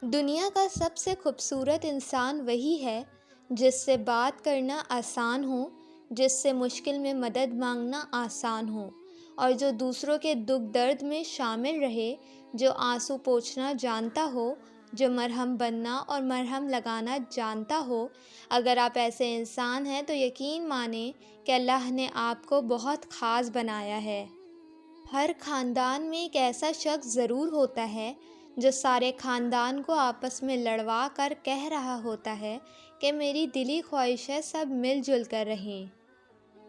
دنیا کا سب سے خوبصورت انسان وہی ہے جس سے بات کرنا آسان ہو، جس سے مشکل میں مدد مانگنا آسان ہو، اور جو دوسروں کے دکھ درد میں شامل رہے، جو آنسو پوچھنا جانتا ہو، جو مرہم بننا اور مرہم لگانا جانتا ہو۔ اگر آپ ایسے انسان ہیں تو یقین مانیں کہ اللہ نے آپ کو بہت خاص بنایا ہے۔ ہر خاندان میں ایک ایسا شخص ضرور ہوتا ہے جو سارے خاندان کو آپس میں لڑوا کر کہہ رہا ہوتا ہے کہ میری دلی خواہش ہے سب مل جل کر رہیں۔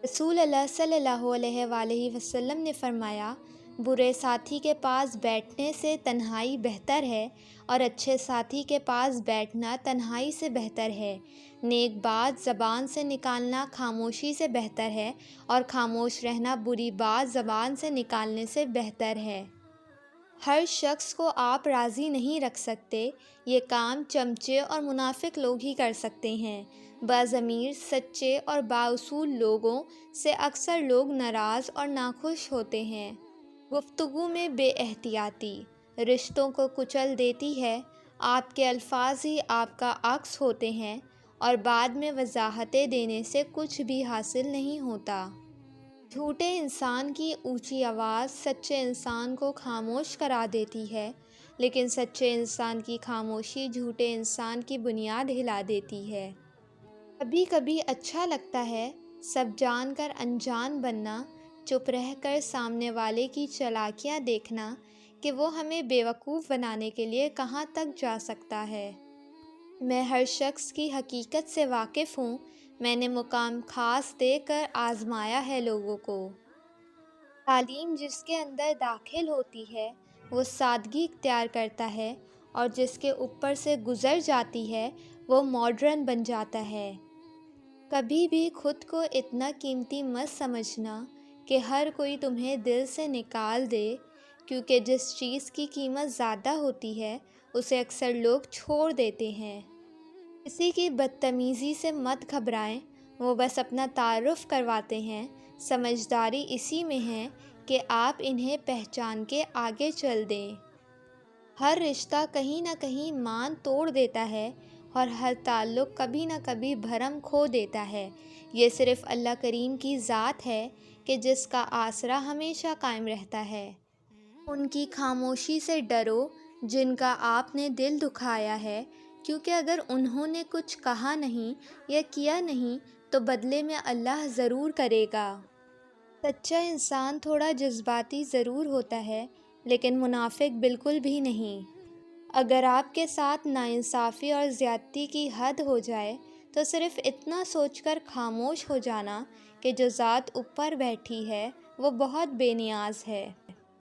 رسول اللہ صلی اللہ علیہ وآلہ وسلم نے فرمایا، برے ساتھی کے پاس بیٹھنے سے تنہائی بہتر ہے اور اچھے ساتھی کے پاس بیٹھنا تنہائی سے بہتر ہے۔ نیک بات زبان سے نکالنا خاموشی سے بہتر ہے اور خاموش رہنا بری بات زبان سے نکالنے سے بہتر ہے۔ ہر شخص کو آپ راضی نہیں رکھ سکتے، یہ کام چمچے اور منافق لوگ ہی کر سکتے ہیں۔ باضمیر، سچے اور بااصول لوگوں سے اکثر لوگ ناراض اور ناخوش ہوتے ہیں۔ گفتگو میں بے احتیاطی رشتوں کو کچل دیتی ہے۔ آپ کے الفاظ ہی آپ کا عکس ہوتے ہیں اور بعد میں وضاحتیں دینے سے کچھ بھی حاصل نہیں ہوتا۔ جھوٹے انسان کی اونچی آواز سچے انسان کو خاموش کرا دیتی ہے، لیکن سچے انسان کی خاموشی جھوٹے انسان کی بنیاد ہلا دیتی ہے۔ کبھی کبھی اچھا لگتا ہے سب جان کر انجان بننا، چپ رہ کر سامنے والے کی چالاکیاں دیکھنا کہ وہ ہمیں بیوقوف بنانے کے لیے کہاں تک جا سکتا ہے۔ میں ہر شخص کی حقیقت سے واقف ہوں، میں نے مقام خاص دے کر آزمایا ہے لوگوں کو۔ تعلیم جس کے اندر داخل ہوتی ہے وہ سادگی اختیار کرتا ہے، اور جس کے اوپر سے گزر جاتی ہے وہ ماڈرن بن جاتا ہے۔ کبھی بھی خود کو اتنا قیمتی مت سمجھنا کہ ہر کوئی تمہیں دل سے نکال دے، کیونکہ جس چیز کی قیمت زیادہ ہوتی ہے اسے اکثر لوگ چھوڑ دیتے ہیں۔ کسی کی بدتمیزی سے مت گھبرائیں، وہ بس اپنا تعارف کرواتے ہیں۔ سمجھداری اسی میں ہے کہ آپ انہیں پہچان کے آگے چل دیں۔ ہر رشتہ کہیں نہ کہیں مان توڑ دیتا ہے اور ہر تعلق کبھی نہ کبھی بھرم کھو دیتا ہے۔ یہ صرف اللہ کریم کی ذات ہے کہ جس کا آسرا ہمیشہ قائم رہتا ہے۔ ان کی خاموشی سے ڈرو جن کا آپ نے دل دکھایا ہے، کیونکہ اگر انہوں نے کچھ کہا نہیں یا کیا نہیں تو بدلے میں اللہ ضرور کرے گا۔ سچا انسان تھوڑا جذباتی ضرور ہوتا ہے، لیکن منافق بالکل بھی نہیں۔ اگر آپ کے ساتھ ناانصافی اور زیادتی کی حد ہو جائے تو صرف اتنا سوچ کر خاموش ہو جانا کہ جو ذات اوپر بیٹھی ہے وہ بہت بے نیاز ہے۔